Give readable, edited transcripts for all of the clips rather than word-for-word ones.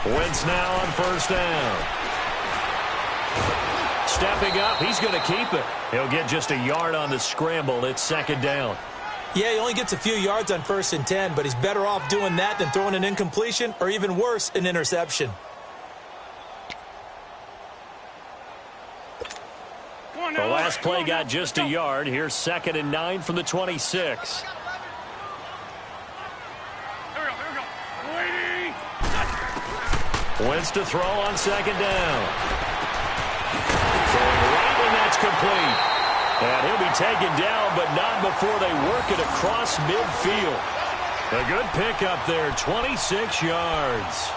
Wentz now on first down. Stepping up, he's going to keep it. He'll get just a yard on the scramble. It's second down. Yeah, he only gets a few yards on 1st and 10, but he's better off doing that than throwing an incompletion or even worse, an interception. The last play got just a yard. Here's 2nd and 9 from the 26. Wentz to throw on 2nd down. Throwing right, and that's complete. And he'll be taken down, but not before they work it across midfield. A good pickup there, 26 yards.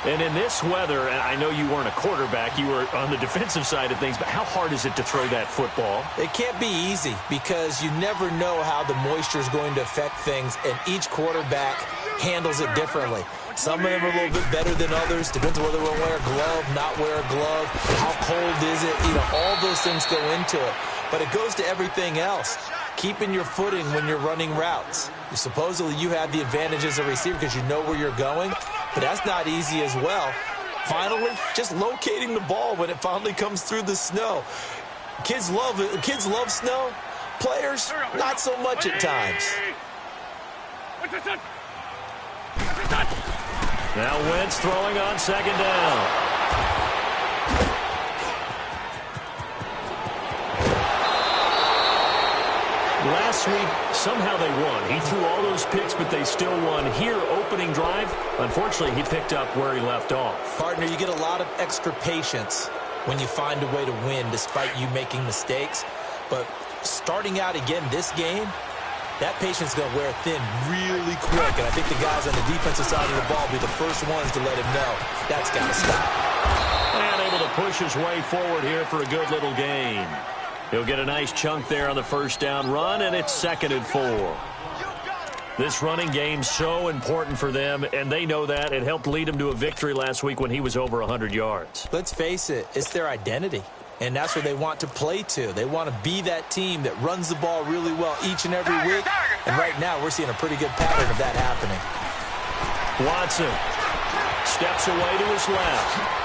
And in this weather, and I know you weren't a quarterback, you were on the defensive side of things, but how hard is it to throw that football? It can't be easy because you never know how the moisture is going to affect things, and each quarterback handles it differently. Some of them are a little bit better than others. Depends on whether they'll wear a glove, not wear a glove, how cold is it. You know, all those things go into it. But it goes to everything else. Keeping your footing when you're running routes. Supposedly you have the advantage as a receiver because you know where you're going, but that's not easy as well. Finally, just locating the ball when it finally comes through the snow. Kids love it. Kids love snow. Players, not so much at times. Now Wentz throwing on 2nd down. Last week, somehow they won. He threw all those picks, but they still won. Here, opening drive, unfortunately, he picked up where he left off. Partner, you get a lot of extra patience when you find a way to win despite you making mistakes. But starting out again this game, that patience is going to wear thin really quick. And I think the guys on the defensive side of the ball will be the first ones to let him know that's got to stop. And able to push his way forward here for a good little gain. He'll get a nice chunk there on the first down run, and it's 2nd and 4. This running game's so important for them, and they know that. It helped lead them to a victory last week when he was over 100 yards. Let's face it, it's their identity, and that's what they want to play to. They want to be that team that runs the ball really well each and every week, and right now we're seeing a pretty good pattern of that happening. Watson steps away to his left.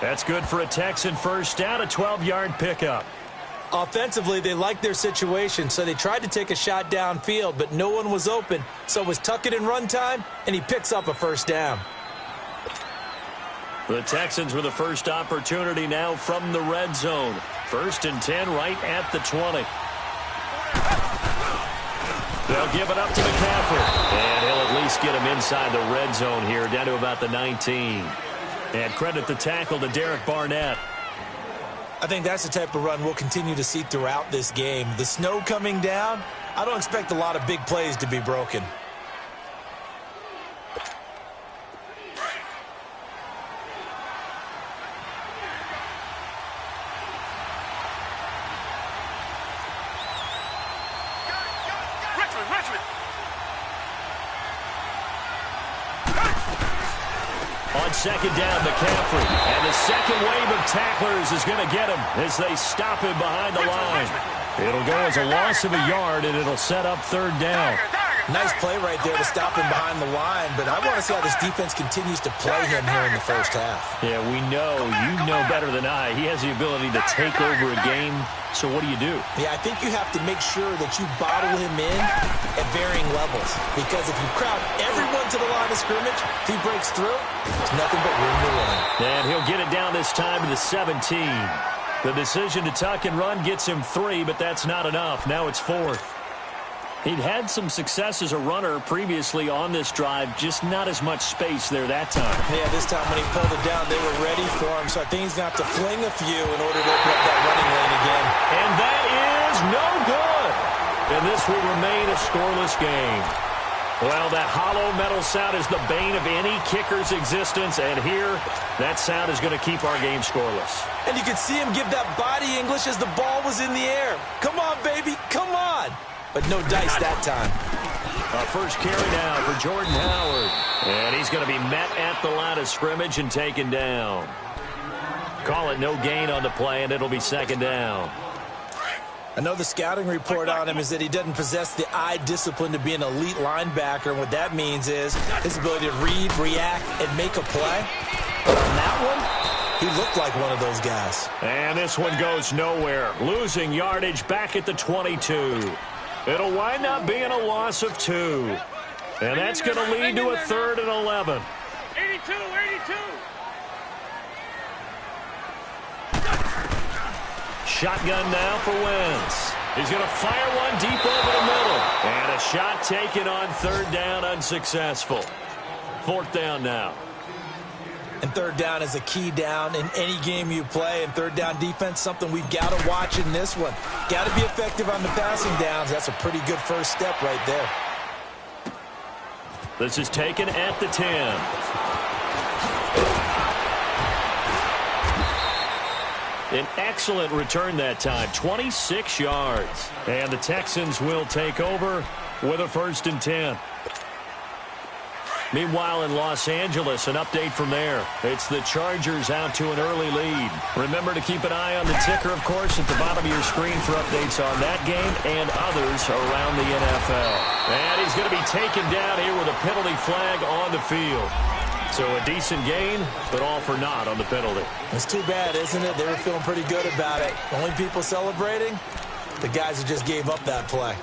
That's good for a Texan first down, a 12-yard pickup. Offensively, they liked their situation, so they tried to take a shot downfield, but no one was open. So it was tuck it in run time, and he picks up a first down. The Texans with the first opportunity now from the red zone. 1st and 10 right at the 20. They'll give it up to McCaffrey. And he'll at least get him inside the red zone here, down to about the 19. And credit the tackle to Derek Barnett. I think that's the type of run we'll continue to see throughout this game. The snow coming down, I don't expect a lot of big plays to be broken. On 2nd down, McCaffrey. And the second wave of tacklers is going to get him as they stop him behind the line. It'll go as a loss of a yard, and it'll set up 3rd down. Nice play right there to stop him behind the line, but I want to see how this defense continues to play him here in the first half. Yeah, we know. You know better than I. He has the ability to take over a game. So what do you do? Yeah, I think you have to make sure that you bottle him in at varying levels. Because if you crowd everyone to the line of scrimmage, if he breaks through, there's nothing but room to run. And he'll get it down this time to the 17. The decision to tuck and run gets him 3, but that's not enough. Now it's 4th. He'd had some success as a runner previously on this drive, just not as much space there that time. Yeah, this time when he pulled it down, they were ready for him, so I think he's going to have to fling a few in order to open up that running lane again. And that is no good. And this will remain a scoreless game. Well, that hollow metal sound is the bane of any kicker's existence, and here, that sound is going to keep our game scoreless. And you could see him give that body English as the ball was in the air. Come on, baby, come on. But no dice that time. A first carry now for Jordan Howard. And he's going to be met at the line of scrimmage and taken down. Call it no gain on the play, and it'll be 2nd down. I know the scouting report on him is that he doesn't possess the eye discipline to be an elite linebacker. And what that means is his ability to read, react, and make a play. But on that one, he looked like one of those guys. And this one goes nowhere. Losing yardage back at the 22. It'll wind up being a loss of 2. And that's going to lead to a 3rd and 11. 82. Shotgun now for Wentz. He's going to fire one deep over the middle. And a shot taken on 3rd down, unsuccessful. 4th down now. And 3rd down is a key down in any game you play. And 3rd down defense, something we've got to watch in this one. Got to be effective on the passing downs. That's a pretty good first step right there. This is taken at the 10. An excellent return that time, 26 yards. And the Texans will take over with a 1st and 10. Meanwhile, in Los Angeles, an update from there. It's the Chargers out to an early lead. Remember to keep an eye on the ticker, of course, at the bottom of your screen for updates on that game and others around the NFL. And he's going to be taken down here with a penalty flag on the field. So a decent gain, but all for naught on the penalty. It's too bad, isn't it? They were feeling pretty good about it. The only people celebrating, the guys who just gave up that play.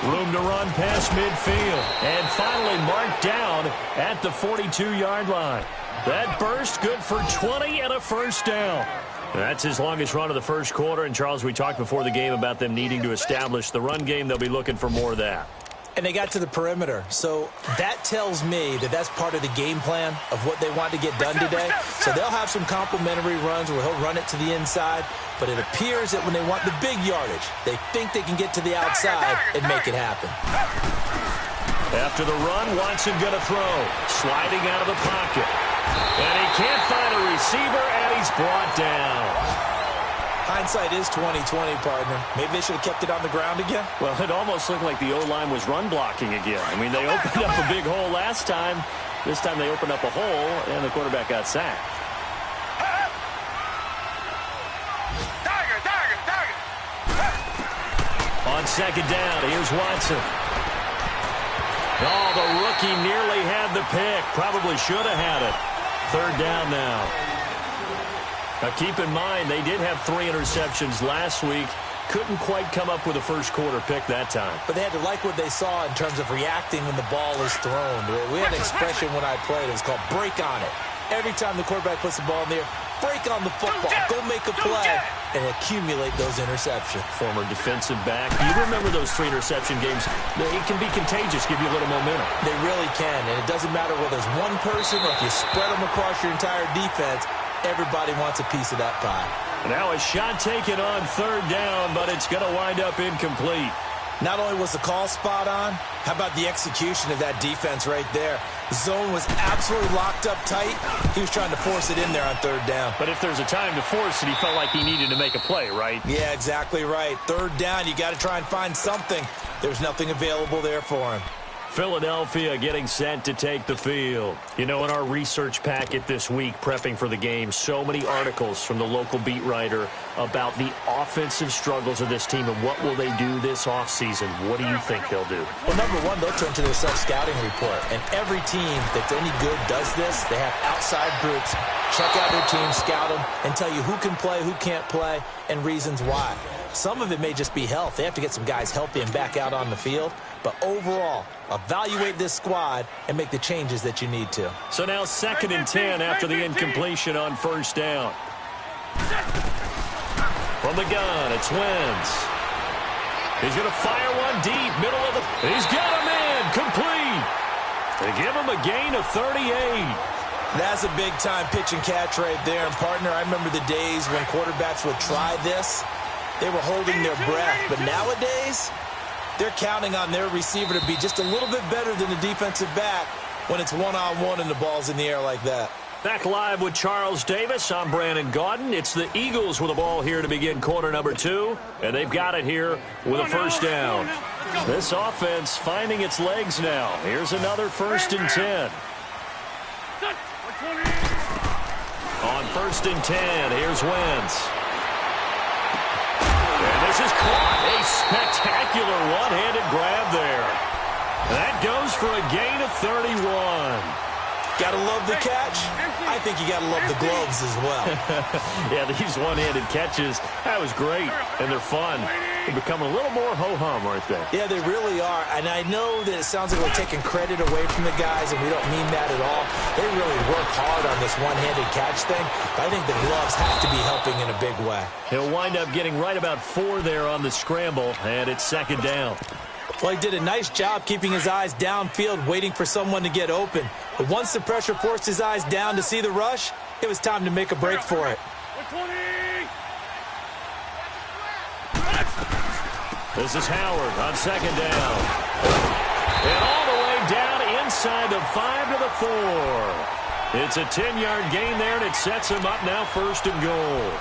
Room to run past midfield. And finally marked down at the 42-yard line. That burst good for 20 and a 1st down. That's his longest run of the first quarter. And, Charles, we talked before the game about them needing to establish the run game. They'll be looking for more of that. And they got to the perimeter. So that tells me that that's part of the game plan of what they want to get done today. So they'll have some complementary runs where he'll run it to the inside. But it appears that when they want the big yardage, they think they can get to the outside and make it happen. After the run, Watson going to throw. Sliding out of the pocket. And he can't find a receiver, and he's brought down. Hindsight is 20/20, partner. Maybe they should have kept it on the ground again. Well, it almost looked like the O-line was run blocking again. I mean, they opened up a big hole last time. This time they opened up a hole, and the quarterback got sacked. On 2nd down, here's Watson. Oh, the rookie nearly had the pick. Probably should have had it. 3rd down now. Now, keep in mind, they did have 3 interceptions last week. Couldn't quite come up with a first quarter pick that time. But they had to like what they saw in terms of reacting when the ball is thrown. We had an expression when I played. It was called break on it. Every time the quarterback puts the ball in the air, break on the football. Go make a play and accumulate those interceptions. Former defensive back. You remember those 3 interception games. It can be contagious, give you a little momentum. They really can, and it doesn't matter whether it's one person or if you spread them across your entire defense. Everybody wants a piece of that pie. Now a shot taken on 3rd down, but it's going to wind up incomplete. Not only was the call spot on, how about the execution of that defense right there? The zone was absolutely locked up tight. He was trying to force it in there on 3rd down. But if there's a time to force it, he felt like he needed to make a play, right? Yeah, exactly right. 3rd down, you got to try and find something. There's nothing available there for him. Philadelphia getting set to take the field. You know, in our research packet this week, prepping for the game, so many articles from the local beat writer about the offensive struggles of this team and what will they do this offseason. What do you think they'll do? Well, number one, they'll turn to their self-scouting report. And every team that's any good does this. They have outside groups, check out their team, scout them, and tell you who can play, who can't play, and reasons why. Some of it may just be health. They have to get some guys healthy and back out on the field. But overall, evaluate this squad and make the changes that you need to. So now 2nd and 10 after the incompletion on 1st down. From the gun, it's Wentz. He's going to fire one deep, middle of the... He's got him in, complete. They give him a gain of 38. That's a big-time pitch and catch right there. And, partner, I remember the days when quarterbacks would try this. They were holding their breath. But nowadays, they're counting on their receiver to be just a little bit better than the defensive back when it's one-on-one and the ball's in the air like that. Back live with Charles Davis. I'm Brandon Gaudin. It's the Eagles with the ball here to begin quarter number 2, and they've got it here with a first down. This offense finding its legs now. Here's another 1st and 10. On 1st and 10, here's Wentz. And this is caught. A spectacular one-handed grab there. That goes for a gain of 31. Gotta love the catch. I think you gotta love the gloves as well. Yeah, these one-handed catches, that was great, and they're fun. They're becoming a little more ho-hum, aren't they? Yeah, they really are. And I know that it sounds like we're taking credit away from the guys, and we don't mean that at all. They really work hard on this one-handed catch thing. But I think the gloves have to be helping in a big way. He'll wind up getting right about 4 there on the scramble, and it's 2nd down. Well, he did a nice job keeping his eyes downfield, waiting for someone to get open. But once the pressure forced his eyes down to see the rush, it was time to make a break for it. This is Howard on 2nd down. And all the way down inside the 5 to the 4. It's a 10-yard gain there, and it sets him up now 1st and goal.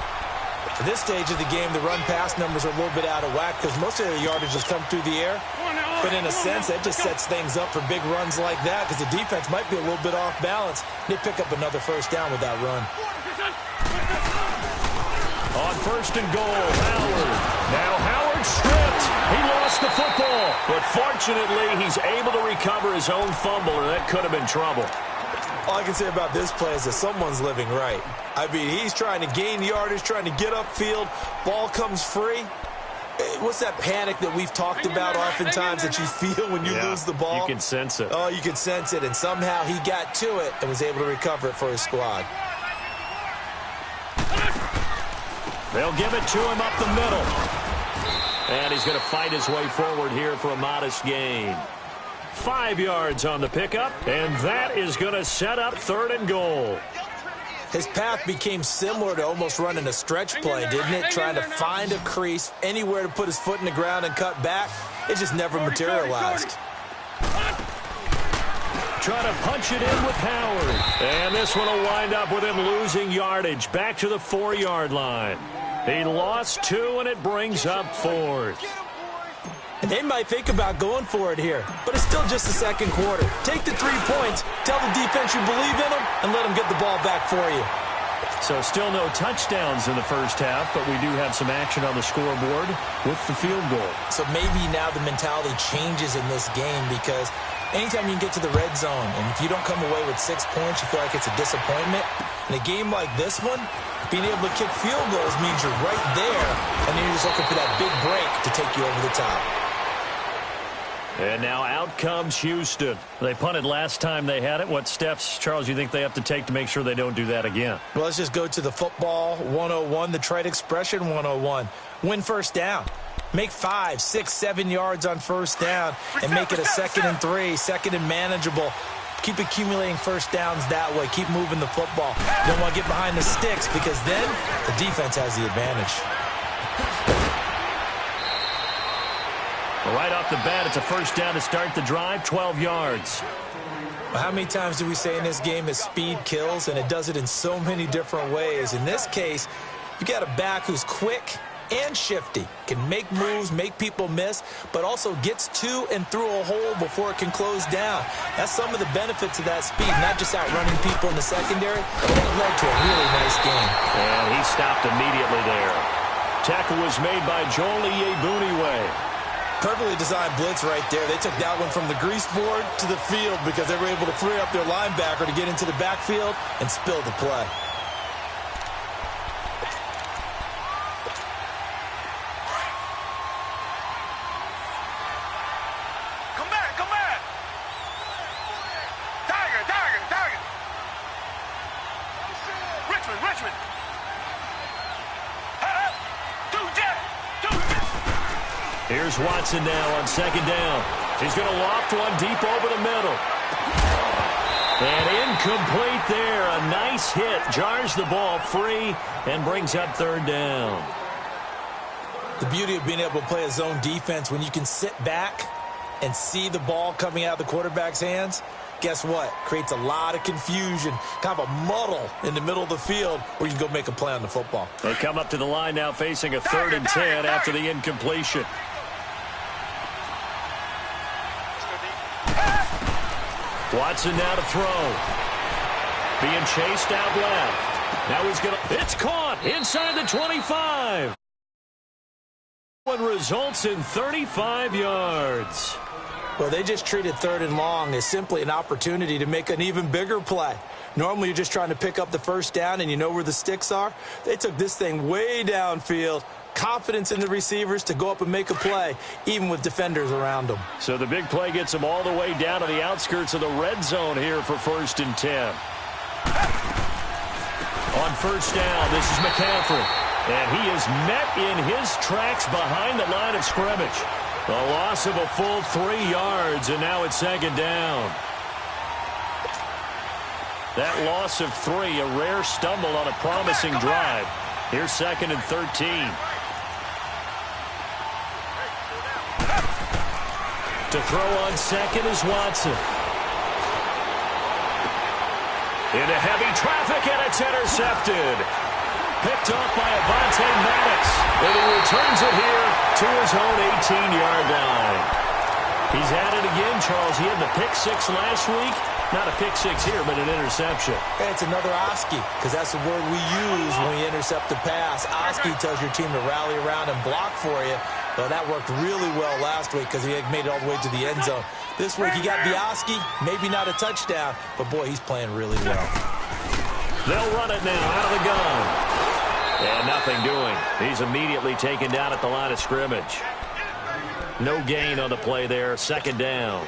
At this stage of the game, the run-pass numbers are a little bit out of whack because most of the yardage has come through the air. But in a sense, that just sets things up for big runs like that because the defense might be a little bit off balance. They pick up another 1st down with that run. On 1st and goal, Howard. Now Howard stripped. He lost the football. But fortunately, he's able to recover his own fumble, or that could have been trouble. All I can say about this play is that someone's living right. I mean, he's trying to gain yardage, trying to get upfield. Ball comes free. What's that panic that we've talked about oftentimes that you feel when you lose the ball? You can sense it. Oh, you can sense it. And somehow he got to it and was able to recover it for his squad. They'll give it to him up the middle. And he's going to fight his way forward here for a modest gain. 5 yards on the pickup, and that is going to set up 3rd and goal. His path became similar to almost running a stretch play, didn't it? Trying to find a crease, anywhere to put his foot in the ground and cut back. It just never materialized. Trying to punch it in with Howard. And this one will wind up with him losing yardage back to the 4-yard line. He lost 2, and it brings up 4th. And they might think about going for it here, but it's still just the 2nd quarter. Take the 3 points, tell the defense you believe in them, and let them get the ball back for you. So still no touchdowns in the 1st half, but we do have some action on the scoreboard with the field goal. So maybe now the mentality changes in this game because anytime you can get to the red zone, and if you don't come away with 6 points, you feel like it's a disappointment. In a game like this one, being able to kick field goals means you're right there, and then you're just looking for that big break to take you over the top. And now out comes Houston. They punted last time they had it. What steps, Charles, you think they have to take to make sure they don't do that again? Well, let's just go to the football 101, the trite expression 101. Win 1st down. Make 5, 6, 7 yards on 1st down and make it a 2nd and 3, 2nd and manageable. Keep accumulating 1st downs that way. Keep moving the football. You don't want to get behind the sticks because then the defense has the advantage. Right off the bat, it's a 1st down to start the drive, 12 yards. Well, how many times do we say in this game that speed kills, and it does it in so many different ways? In this case, you got a back who's quick and shifty, can make moves, make people miss, but also gets to and through a hole before it can close down. That's some of the benefits of that speed, not just outrunning people in the secondary, but it led to a really nice game. And he stopped immediately there. Tackle was made by Joel Iyiegbuniwe. Perfectly designed blitz right there. They took that one from the grease board to the field because they were able to free up their linebacker to get into the backfield and spill the play. Come back, come back. Tiger. Richmond. Here's Watson now on 2nd down. He's going to loft one deep over the middle. And incomplete there. A nice hit. Jars the ball free and brings up 3rd down. The beauty of being able to play a zone defense when you can sit back and see the ball coming out of the quarterback's hands, guess what? Creates a lot of confusion, kind of a muddle in the middle of the field where you can go make a play on the football. They come up to the line now facing a 3rd and 10 after the incompletion. Watson now to throw. Being chased out left. Now he's going to... It's caught inside the 25. One results in 35 yards. Well, they just treated 3rd and long as simply an opportunity to make an even bigger play. Normally, you're just trying to pick up the first down and you know where the sticks are. They took this thing way downfield. Confidence in the receivers to go up and make a play, even with defenders around them. So the big play gets them all the way down to the outskirts of the red zone here for 1st and 10. On 1st down, this is McCaffrey. And he is met in his tracks behind the line of scrimmage. A loss of a full 3 yards, and now it's 2nd down. That loss of 3, a rare stumble on a promising drive. Here's 2nd and 13. To throw on 2nd is Watson. Into heavy traffic, and it's intercepted. Picked off by Avonte Maddox. And he returns it here to his own 18-yard line. He's at it again, Charles. He had the pick 6 last week. Not a pick 6 here, but an interception. Hey, it's another Oski, because that's the word we use when we intercept a pass. Oski tells your team to rally around and block for you. Well, that worked really well last week because he had made it all the way to the end zone. This week, he got the Oski, maybe not a touchdown, but, boy, he's playing really well. They'll run it now out of the gun. And nothing doing. He's immediately taken down at the line of scrimmage. No gain on the play there. 2nd down.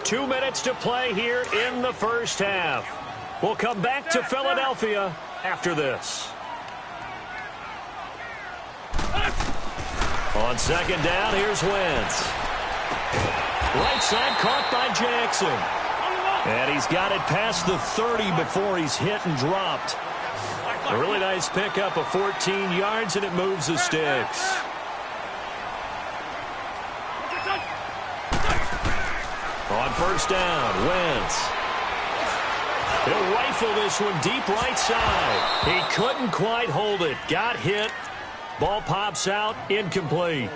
Two minutes to play here in the first half. We'll come back to Philadelphia after this. On 2nd down, here's Wentz. Right side caught by Jackson. And he's got it past the 30 before he's hit and dropped. A really nice pickup of 14 yards, and it moves the sticks. On 1st down, Wentz. He'll rifle this one deep right side. He couldn't quite hold it. Got hit. Ball pops out. Incomplete.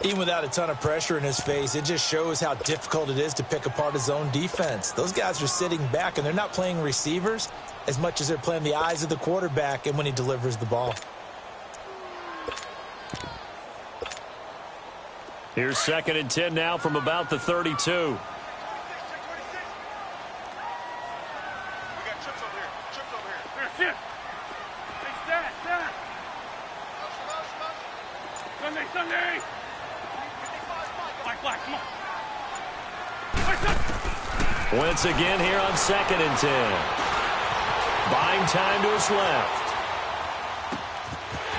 Even without a ton of pressure in his face, it just shows how difficult it is to pick apart his own defense. Those guys are sitting back, and they're not playing receivers as much as they're playing the eyes of the quarterback and when he delivers the ball. Here's 2nd and 10 now from about the 32. We got trips over here. Trips over here. Here, sit. Hey, stand. Sunday. Black, come on. Wentz again here on 2nd and 10. Buying time to his left.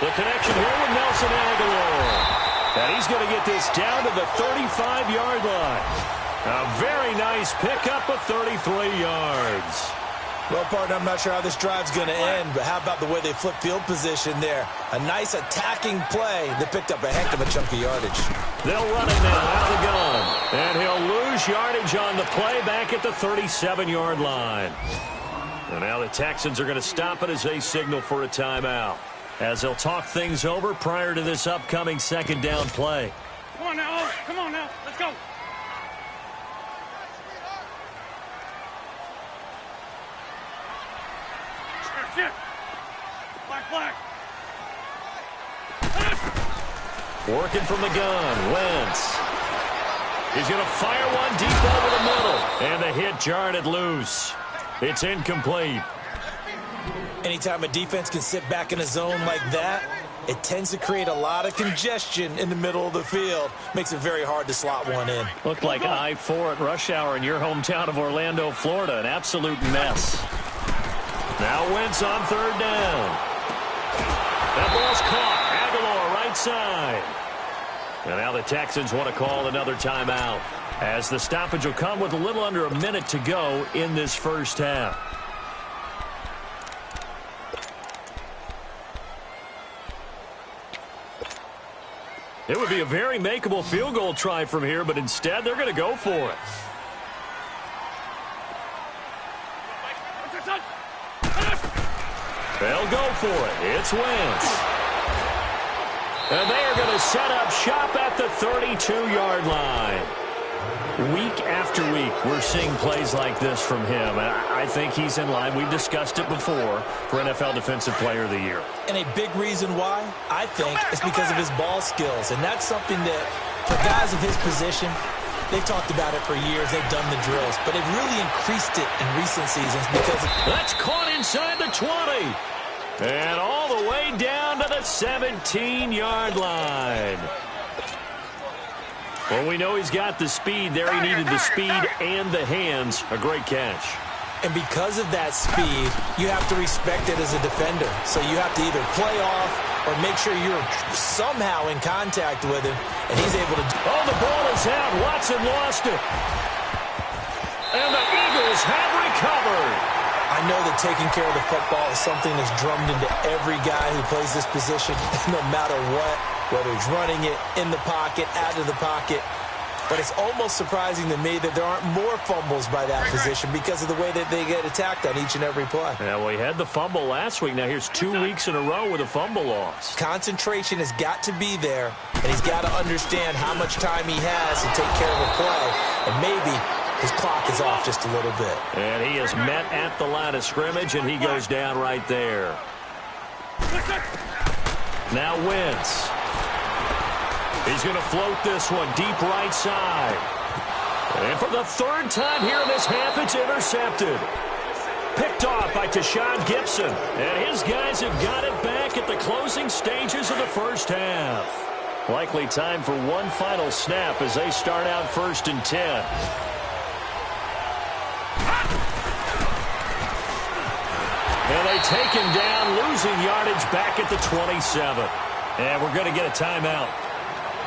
The connection here with Nelson Aguilar. And he's going to get this down to the 35-yard line. A very nice pickup of 33 yards. Well, partner, I'm not sure how this drive's going to end, but how about the way they flip field position there? A nice attacking play that picked up a heck of a chunk of yardage. They'll run it now out of the gun. And he'll lose yardage on the play back at the 37-yard line. And now the Texans are going to stop it as they signal for a timeout, as they'll talk things over prior to this upcoming 2nd down play. Come on now, Oak. Come on now. Let's go. Shit. Black. Working from the gun, Wentz. He's going to fire one deep over the middle. And the hit jarred it loose. It's incomplete. Anytime a defense can sit back in a zone like that, it tends to create a lot of congestion in the middle of the field. Makes it very hard to slot one in. Looked like I-4 at rush hour in your hometown of Orlando, Florida. An absolute mess. Now Wentz on 3rd down. That ball's caught. Aguilar right side. And now the Texans want to call another timeout, as the stoppage will come with a little under a minute to go in this first half. It would be a very makeable field goal try from here, but instead they're going to go for it. They'll go for it. It's Wentz. And they are going to set up shop at the 32-yard line. Week after week, we're seeing plays like this from him. And I think he's in line. We've discussed it before for NFL Defensive Player of the Year. And a big reason why, I think, is because of his ball skills. And that's something that, for guys of his position, they've talked about it for years. They've done the drills. But they've really increased it in recent seasons because that's caught inside the 20. And all the way down to the 17-yard line. Well, we know he's got the speed there. He needed the speed and the hands. A great catch. And because of that speed, you have to respect it as a defender. So you have to either play off or make sure you're somehow in contact with him, and he's able to... Oh, the ball is out. Watson lost it. And the Eagles have recovered. I know that taking care of the football is something that's drummed into every guy who plays this position, no matter what, whether he's running it, in the pocket, out of the pocket. But it's almost surprising to me that there aren't more fumbles by that position because of the way that they get attacked on each and every play. Yeah, well, he had the fumble last week. Now here's 2 weeks in a row with a fumble loss. Concentration has got to be there, and he's got to understand how much time he has to take care of a play, and maybe his clock is off just a little bit. And he is met at the line of scrimmage, and he goes down right there. Now Wentz. He's going to float this one deep right side. And for the third time here in this half, it's intercepted. Picked off by Tashawn Gibson. And his guys have got it back at the closing stages of the first half. Likely time for one final snap as they start out 1st and 10. And they take him down, losing yardage back at the 27. And we're going to get a timeout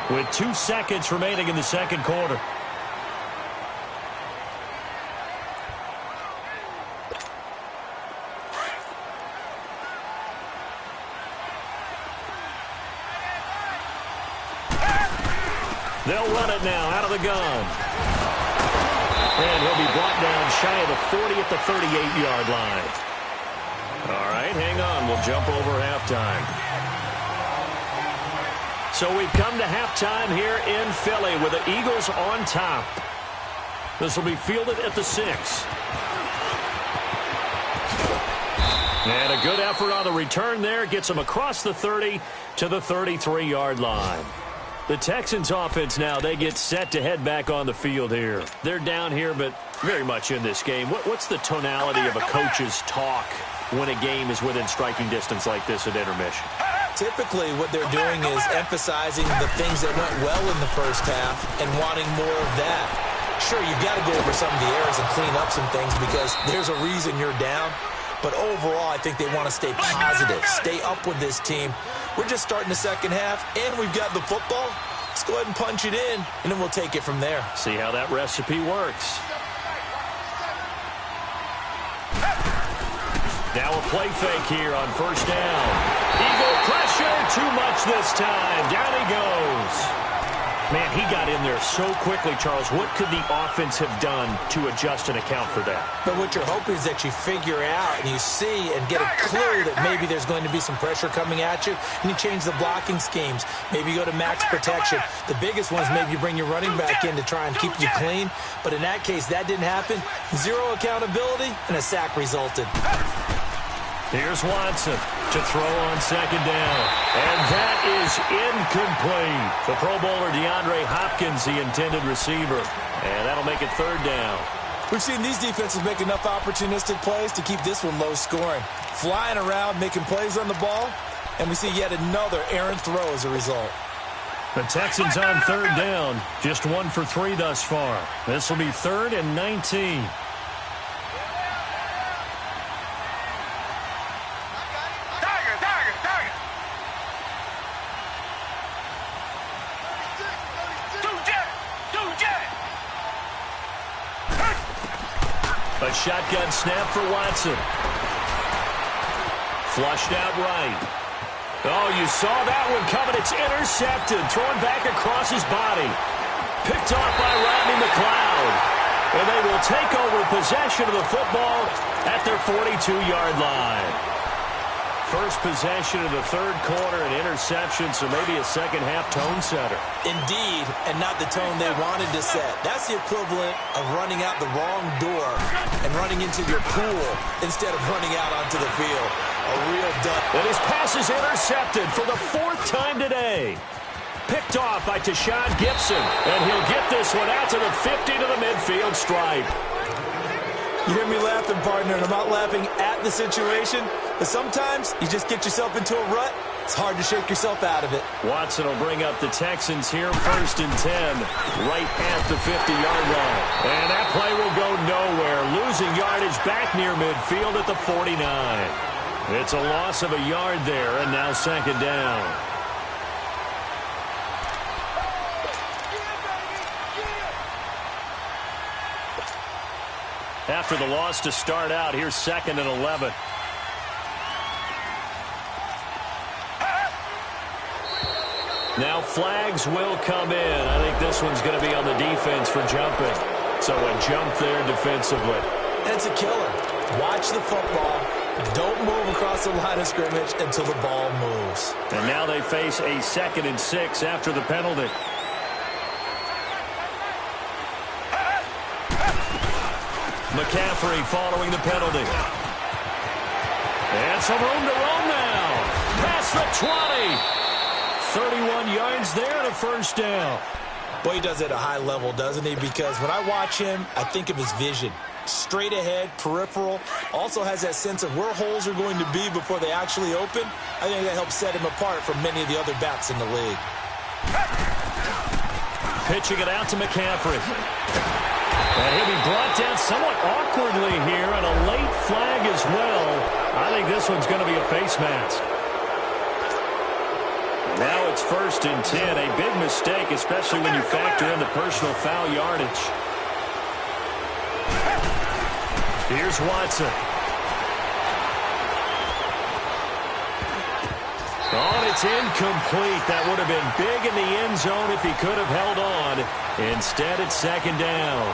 with 2 seconds remaining in the second quarter. They'll run it now out of the gun. And he'll be brought down shy of the 40 at the 38-yard line. All right, hang on. We'll jump over halftime. So we've come to halftime here in Philly with the Eagles on top. This will be fielded at the 6. And a good effort on the return there. Gets them across the 30 to the 33-yard line. The Texans offense now, they get set to head back on the field here. They're down here, but very much in this game. What's the tonality of a coach's talk when a game is within striking distance like this at intermission? Typically, what they're doing is emphasizing the things that went well in the first half and wanting more of that. Sure, you've got to go over some of the errors and clean up some things because there's a reason you're down. But overall, I think they want to stay positive, stay up with this team. We're just starting the second half, and we've got the football. Let's go ahead and punch it in, and then we'll take it from there. See how that recipe works. Now a play fake here on 1st down. Eagle pressure, too much this time. Down he goes. Man, he got in there so quickly, Charles. What could the offense have done to adjust and account for that? But what you're hoping is that you figure out and you see and get a clue that maybe there's going to be some pressure coming at you, and you change the blocking schemes. Maybe you go to max protection. The biggest one is maybe you bring your running back in to try and keep you clean. But in that case, that didn't happen. Zero accountability, and a sack resulted. Here's Watson to throw on 2nd down. And that is incomplete. The Pro Bowler DeAndre Hopkins, the intended receiver. And that'll make it 3rd down. We've seen these defenses make enough opportunistic plays to keep this one low scoring. Flying around, making plays on the ball, and we see yet another errant throw as a result. The Texans on 3rd down. Just 1 for 3 thus far. This will be 3rd and 19. A shotgun snap for Watson. Flushed out right. Oh, you saw that one coming. It's intercepted. Thrown back across his body. Picked off by Rodney McLeod. And they will take over possession of the football at their 42-yard line. First possession of the third quarter, an interception, so maybe a second-half tone setter. Indeed, and not the tone they wanted to set. That's the equivalent of running out the wrong door and running into your pool instead of running out onto the field. A real dud. And his pass is intercepted for the fourth time today. Picked off by Tashawn Gibson, and he'll get this one out to the 50 to the midfield stripe. You hear me laughing, partner, and I'm not laughing at the situation, but sometimes you just get yourself into a rut. It's hard to shake yourself out of it. Watson will bring up the Texans here, 1st and 10, right at the 50-yard line. And that play will go nowhere, losing yardage back near midfield at the 49. It's a loss of a yard there, and now 2nd down. After the loss to start out, here's 2nd and 11. Now flags will come in. I think this one's going to be on the defense for jumping. So a jump there defensively. And it's a killer. Watch the football. Don't move across the line of scrimmage until the ball moves. And now they face a 2nd and 6 after the penalty. McCaffrey following the penalty. And some room to roam now. Past the 20. 31 yards there and a 1st down. Boy, he does it at a high level, doesn't he? Because when I watch him, I think of his vision. Straight ahead, peripheral. Also has that sense of where holes are going to be before they actually open. I think that helps set him apart from many of the other backs in the league. Pitching it out to McCaffrey. And he'll be brought down somewhat awkwardly here, and a late flag as well. I think this one's going to be a face mask. Now it's 1st and 10. A big mistake, especially when you factor in the personal foul yardage. Here's Watson. Oh, it's incomplete. That would have been big in the end zone if he could have held on. Instead, it's 2nd down.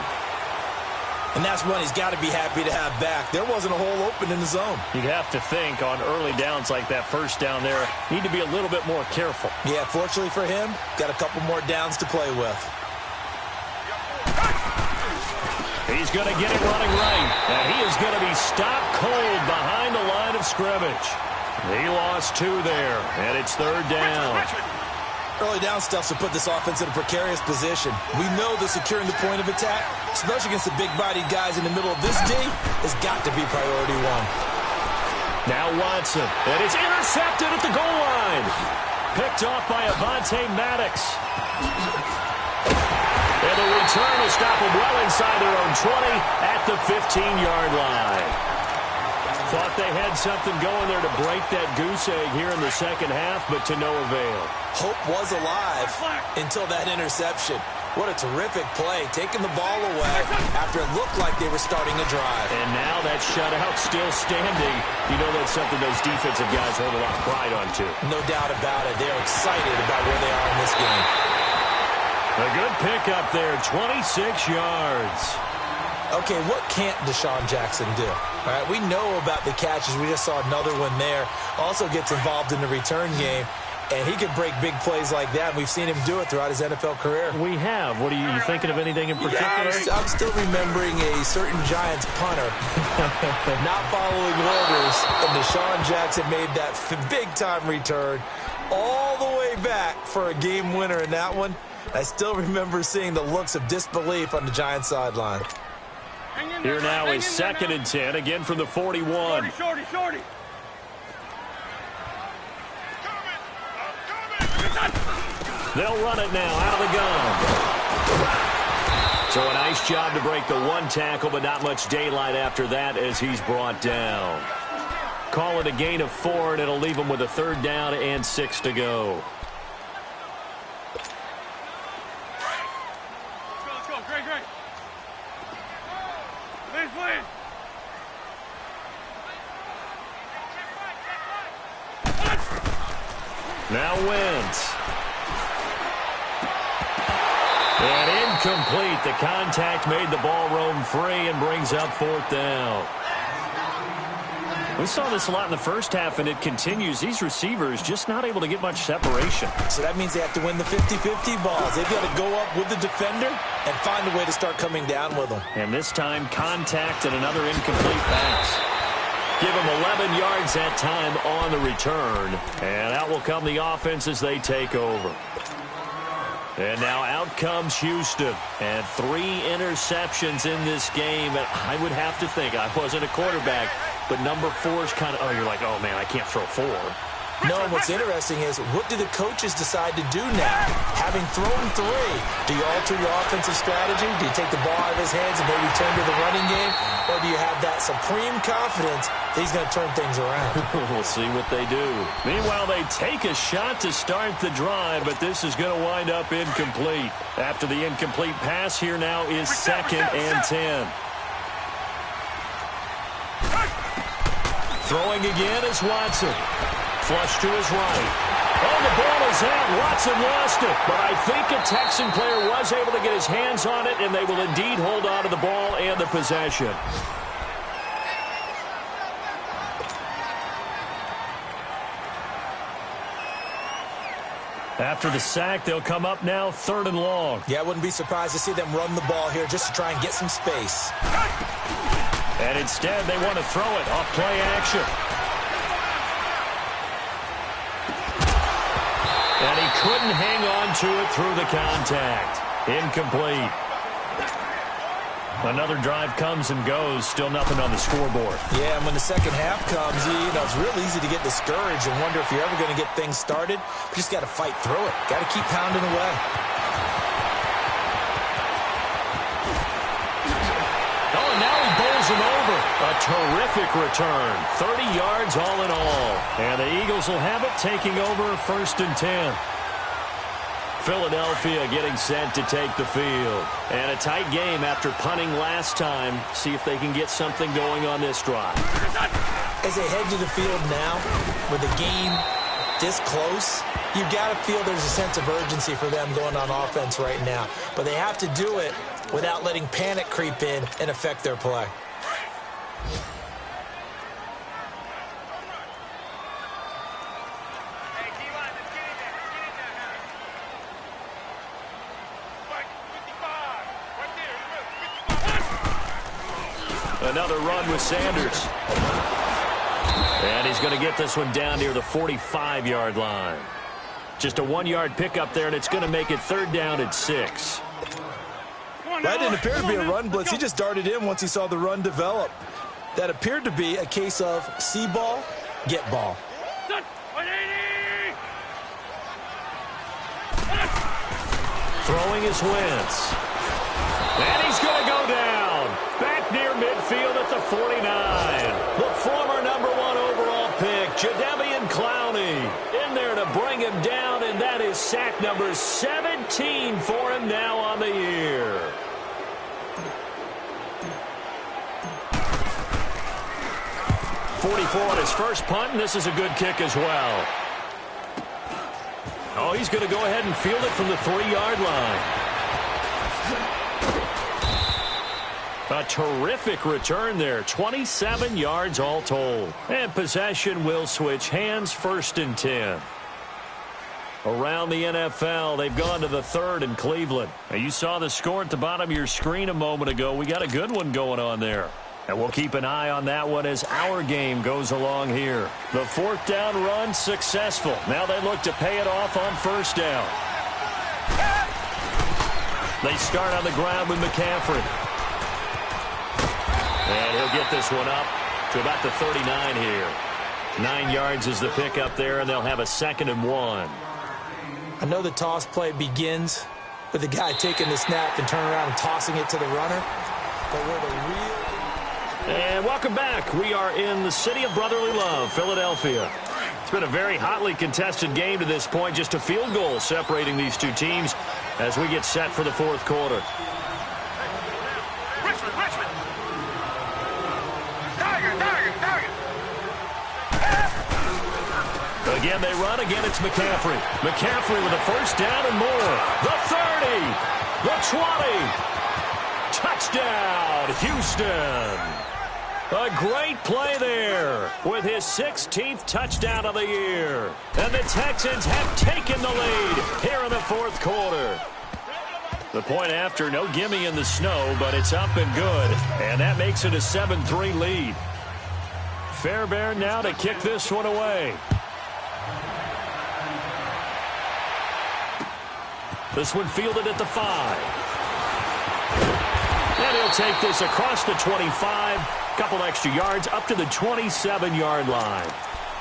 And that's one he's got to be happy to have back. There wasn't a hole open in the zone. You'd have to think on early downs like that 1st down there, need to be a little bit more careful. Yeah, fortunately for him, got a couple more downs to play with. He's going to get it running right. And he is going to be stopped cold behind the line of scrimmage. He lost 2 there, and it's 3rd down. Early down stuff to put this offense in a precarious position. We know that securing the point of attack, especially against the big-bodied guys in the middle of this D, has got to be priority 1. Now Watson, and it's intercepted at the goal line. Picked off by Avonte Maddox. And the return will stop them well inside their own 20 at the 15-yard line. Thought they had something going there to break that goose egg here in the second half, but to no avail. Hope was alive until that interception. What a terrific play, taking the ball away after it looked like they were starting a drive. And now that shutout still standing. You know that's something those defensive guys hold a lot of pride on, too. No doubt about it. They're excited about where they are in this game. A good pickup there, 26 yards. Okay, what can't Deshaun Jackson do? All right, we know about the catches. We just saw another one there. Also gets involved in the return game, and he can break big plays like that. We've seen him do it throughout his NFL career. We have. What are you thinking of anything in particular? Yeah, I'm still remembering a certain Giants punter not following orders, and Deshaun Jackson made that big-time return all the way back for a game winner in that one. I still remember seeing the looks of disbelief on the Giants sideline. Here now is 2nd and 10, again from the 41. Shorty. They'll run it now out of the gun. So a nice job to break the 1 tackle, but not much daylight after that as he's brought down. Call it a gain of 4, and it'll leave him with a 3rd down and 6 to go. Let's go. Great. Now Wentz. And incomplete. The contact made the ball roam free and brings up fourth down. We saw this a lot in the first half, and it continues. These receivers just not able to get much separation. So that means they have to win the 50-50 balls. They've got to go up with the defender and find a way to start coming down with them. And this time, contact and another incomplete pass. Give them 11 yards that time on the return. And out will come the offense as they take over. And now out comes Houston. And 3 interceptions in this game. And I would have to think, I wasn't a quarterback, but number 4 is kind of, you're like, oh, man, I can't throw 4. No, what's interesting is, what do the coaches decide to do now? Having thrown 3, do you alter your offensive strategy? Do you take the ball out of his hands and maybe turn to the running game? Or do you have that supreme confidence that he's going to turn things around? We'll see what they do. Meanwhile, they take a shot to start the drive, but this is going to wind up incomplete. After the incomplete pass, here now is 2nd and 10. Throwing again is Watson. Flush to his right. Oh, the ball is out. Watson lost it. But I think a Texan player was able to get his hands on it, and they will indeed hold on to the ball and the possession. After the sack, they'll come up now 3rd and long. Yeah, I wouldn't be surprised to see them run the ball here just to try and get some space. And instead, they want to throw it off play action. And he couldn't hang on to it through the contact. Incomplete. Another drive comes and goes. Still nothing on the scoreboard. Yeah, and when the second half comes, it's real easy to get discouraged and wonder if you're ever going to get things started. You just got to fight through it. Got to keep pounding away. Oh, and now he bowls him over. A terrific return. 30 yards all in all. And the Eagles will have it, taking over 1st and 10. Philadelphia getting set to take the field. And a tight game after punting last time. See if they can get something going on this drive. As they head to the field now, with the game this close, you've got to feel there's a sense of urgency for them going on offense right now. But they have to do it without letting panic creep in and affect their play. Another run with Sanders. And he's going to get this one down near the 45-yard line. Just a 1-yard pickup there, and it's going to make it 3rd down and 6. That didn't appear to be a run blitz. He just darted in once he saw the run develop. That appeared to be a case of see ball, get ball. Throwing his Wentz. And he's going to go down. Back near midfield at the 49. The former number 1 overall pick, Jadeveon Clowney, in there to bring him down, and that is sack number 17 for him now on the year. .44 on his first punt, and this is a good kick as well. Oh, he's going to go ahead and field it from the 3-yard line. A terrific return there. 27 yards all told. And possession will switch hands, 1st and 10. Around the NFL, they've gone to the 3rd in Cleveland. Now, you saw the score at the bottom of your screen a moment ago. We got a good one going on there. And we'll keep an eye on that one as our game goes along here. The 4th down run successful. Now they look to pay it off on 1st down. They start on the ground with McCaffrey. And he'll get this one up to about the 39 here. 9 yards is the pickup there, and they'll have a 2nd and 1. I know the toss play begins with the guy taking the snap and turning around and tossing it to the runner. But where the real... And welcome back. We are in the city of brotherly love, Philadelphia. It's been a very hotly contested game to this point. Just a field goal separating these two teams as we get set for the 4th quarter. Again, they run. Again, it's McCaffrey. McCaffrey with a first down and more. The 30. The 20. Touchdown, Houston. A great play there with his 16th touchdown of the year. And the Texans have taken the lead here in the fourth quarter. The point after, no gimme in the snow, but it's up and good. And that makes it a 7-3 lead. Fairbairn now to kick this one away. This one fielded at the 5. And he'll take this across the 25. Couple extra yards up to the 27-yard line.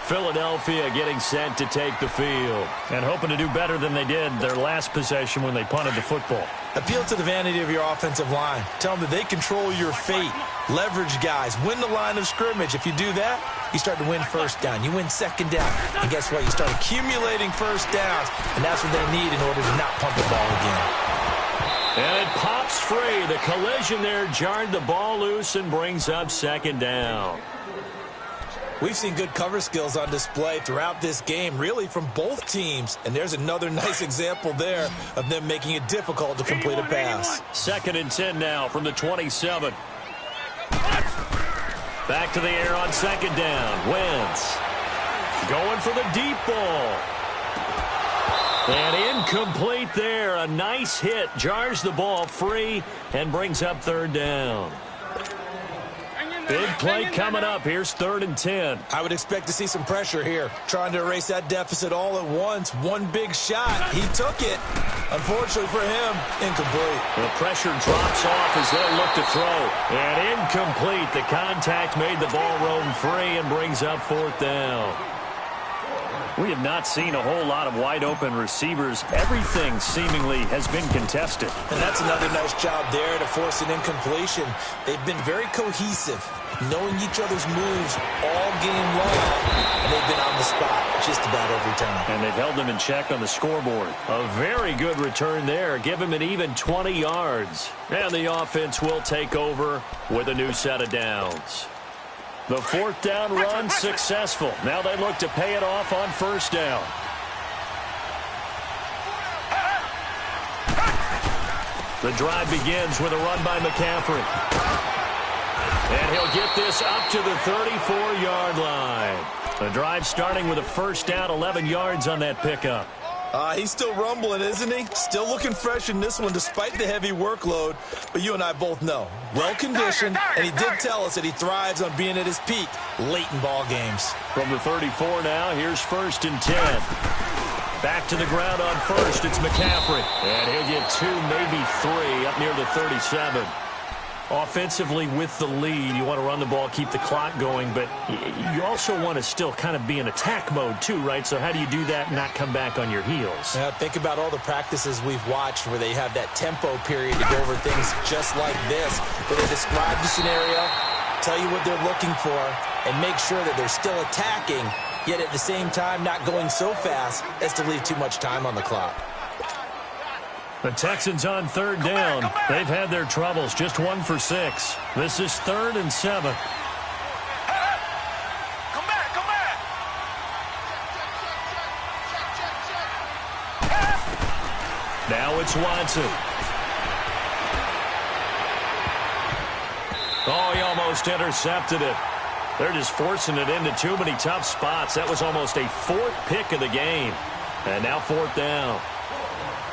Philadelphia getting set to take the field and hoping to do better than they did their last possession when they punted the football. Appeal to the vanity of your offensive line. Tell them that they control your fate. Leverage guys. Win the line of scrimmage. If you do that, you start to win first down. You win second down. And guess what? You start accumulating first downs. And that's what they need in order to not pump the ball again. And it pops free. The collision there jarred the ball loose and brings up second down. We've seen good cover skills on display throughout this game, really from both teams. And there's another nice example there of them making it difficult to complete a pass. 2nd and 10 now from the 27. Back to the air on second down. Wentz going for the deep ball. And incomplete there. A nice hit. Jars the ball free and brings up third down. Big play coming up. Here's 3rd and 10. I would expect to see some pressure here. Trying to erase that deficit all at once. One big shot. He took it. Unfortunately for him, incomplete. The pressure drops off as they'll look to throw. And incomplete. The contact made the ball roam free and brings up 4th down. We have not seen a whole lot of wide-open receivers. Everything seemingly has been contested. And that's another nice job there to force an incompletion. They've been very cohesive, knowing each other's moves all game long, and they've been on the spot just about every time. And they've held them in check on the scoreboard. A very good return there. Give him an even 20 yards. And the offense will take over with a new set of downs. The 4th down run successful. Now they look to pay it off on 1st down. The drive begins with a run by McCaffrey. And he'll get this up to the 34-yard line. The drive starting with a 1st down, 11 yards on that pickup. He's still rumbling, isn't he? Still looking fresh in this one despite the heavy workload. But you and I both know, well-conditioned, and he did tell us that he thrives on being at his peak late in ball games. From the 34 now, here's 1st and 10. Back to the ground on 1st, it's McCaffrey. And he'll get 2, maybe 3, up near the 37. Offensively with the lead, you want to run the ball, keep the clock going, but you also want to still kind of be in attack mode too, right? So how do you do that and not come back on your heels? Yeah, think about all the practices we've watched where they have that tempo period to go over things just like this, where they describe the scenario, tell you what they're looking for, and make sure that they're still attacking, yet at the same time not going so fast as to leave too much time on the clock. The Texans on 3rd down. They've had their troubles, just 1 for 6. This is 3rd and 7. Come back. Now it's Watson. Oh, he almost intercepted it. They're just forcing it into too many tough spots. That was almost a 4th pick of the game. And now 4th down.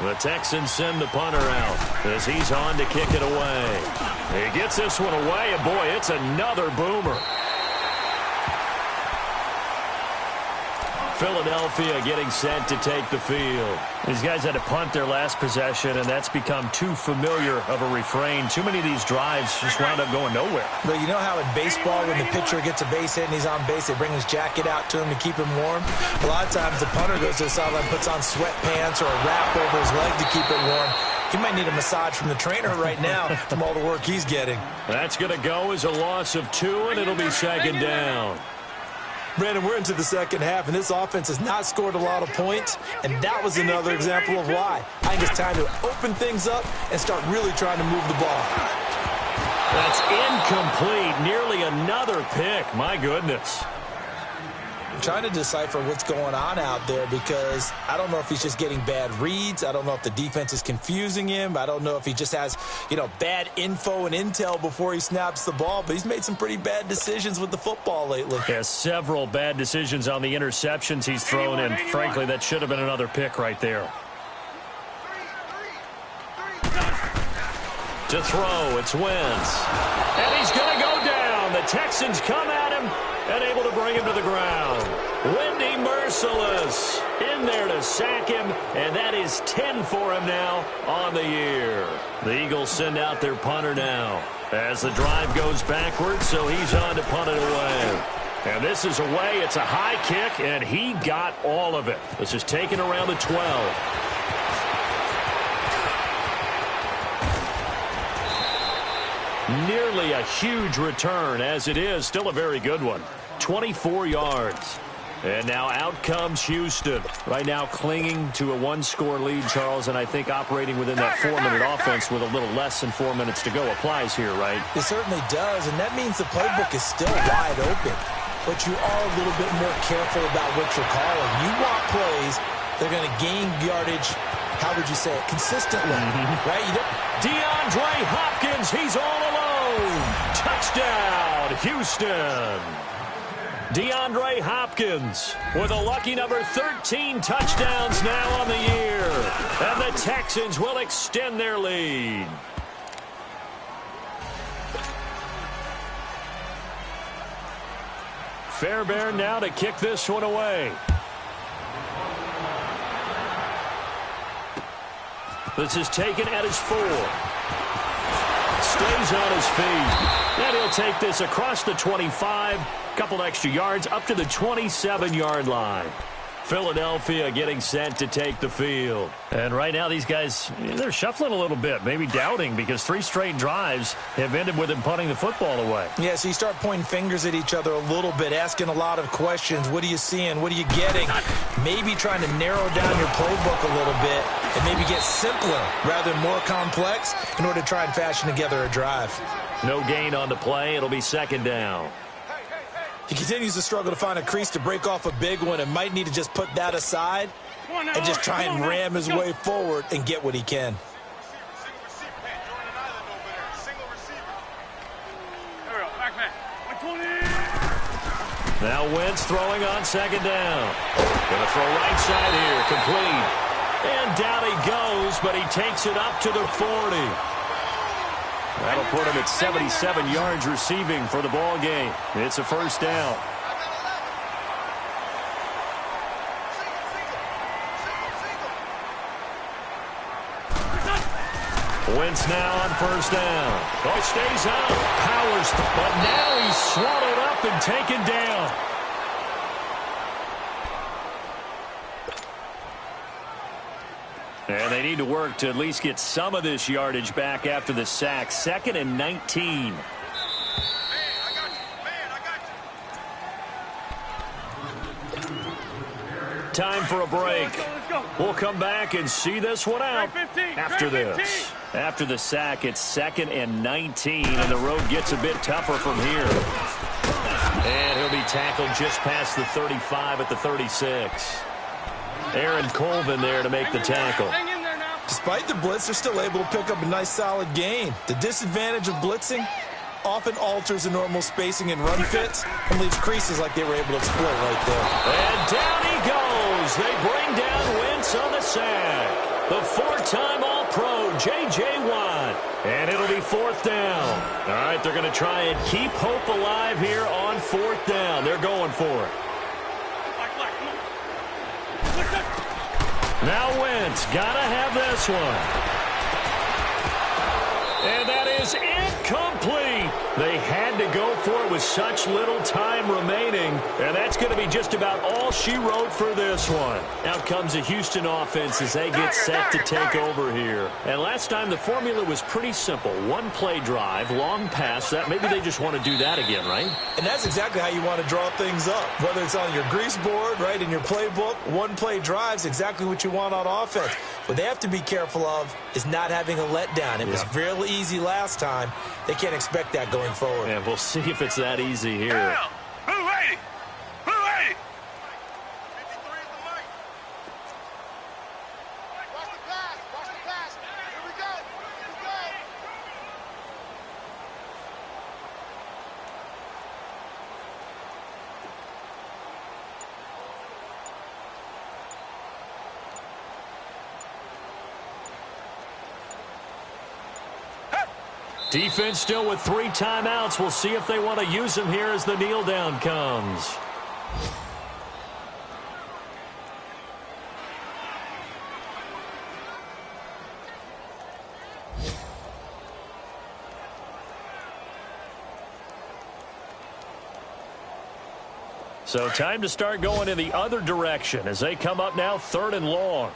The Texans send the punter out as he's on to kick it away. He gets this one away, and boy, it's another boomer. Philadelphia getting set to take the field. These guys had to punt their last possession, and that's become too familiar of a refrain. Too many of these drives just wound up going nowhere. But you know how in baseball, when the pitcher gets a base hit and he's on base, they bring his jacket out to him to keep him warm? A lot of times the punter goes to the sideline, puts on sweatpants or a wrap over his leg to keep it warm. He might need a massage from the trainer right now from all the work he's getting. That's going to go as a loss of 2, and it'll be 2nd down. Brandon, we're into the second half, and this offense has not scored a lot of points, and that was another example of why. I think it's time to open things up and start really trying to move the ball. That's incomplete. Nearly another pick. My goodness. I'm trying to decipher what's going on out there because I don't know if he's just getting bad reads. I don't know if the defense is confusing him. I don't know if he just has, bad info and intel before he snaps the ball. But he's made some pretty bad decisions with the football lately. Yeah, several bad decisions on the interceptions he's thrown, and frankly, that should have been another pick right there. To throw, it's Wentz. And he's going to go down. The Texans come at him and able to bring him to the ground. Wendy Merciless in there to sack him, and that is 10 for him now on the year. The Eagles send out their punter now as the drive goes backwards, so he's on to punt it away. And this is away. It's a high kick, and he got all of it. This is taken around the 12. Nearly a huge return, as it is. Still a very good one. 24 yards. And now out comes Houston. Right now clinging to a one-score lead, Charles, and I think operating within that 4-minute offense with a little less than 4 minutes to go applies here, right? It certainly does, and that means the playbook is still wide open. But you are a little bit more careful about what you're calling. You want plays that are going to gain yardage, how would you say it, consistently, right? DeAndre Hopkins, he's all alone. Touchdown, Houston. DeAndre Hopkins with a lucky number 13 touchdowns now on the year. And the Texans will extend their lead. Fairbairn now to kick this one away. This is taken at his 4. Stays on his feet. And he'll take this across the 25. Couple extra yards up to the 27-yard line. Philadelphia getting set to take the field. And right now these guys, they're shuffling a little bit, maybe doubting, because 3 straight drives have ended with him punting the football away. Yeah, so you start pointing fingers at each other a little bit, asking a lot of questions. What are you seeing? What are you getting? Maybe trying to narrow down your playbook a little bit and maybe get simpler rather than more complex in order to try and fashion together a drive. No gain on the play. It'll be second down. He continues to struggle to find a crease to break off a big one and might need to just put that aside and just try and ram his way forward and get what he can. Now Wentz throwing on second down. Going to throw right side here, complete. And down he goes, but he takes it up to the 40. That'll put him at 77 yards receiving for the ball game. It's a first down. Wentz now on first down. Oh, he stays out. Powers, but now he's swallowed up and taken down. And they need to work to at least get some of this yardage back after the sack. 2nd and 19. Time for a break. We'll come back and see this one out after this. After the sack, it's 2nd and 19, and the road gets a bit tougher from here. And he'll be tackled just past the 35 at the 36. Aaron Colvin there to make the tackle. Despite the blitz, they're still able to pick up a nice solid gain. The disadvantage of blitzing often alters the normal spacing and run fits and leaves creases like they were able to exploit right there. And down he goes. They bring down Wentz on the sack. The 4-time All-Pro, J.J. Watt. And it'll be 4th down. All right, they're going to try and keep hope alive here on 4th down. They're going for it. Now Wentz, gotta have this one. And that is incomplete. They had to go for it with such little time remaining. And that's going to be just about all she wrote for this one. Out comes the Houston offense as they get set to take over here. And last time the formula was pretty simple. 1-play drive, long pass. That maybe they just want to do that again, right? And that's exactly how you want to draw things up. Whether it's on your grease board, right, in your playbook, 1-play drive's exactly what you want on offense. What they have to be careful of is not having a letdown. It was real easy last time. They can't expect that going forward. And we'll see if it's that easy here. Defense still with 3 timeouts. We'll see if they want to use them here as the kneel down comes. So time to start going in the other direction as they come up now 3rd and long.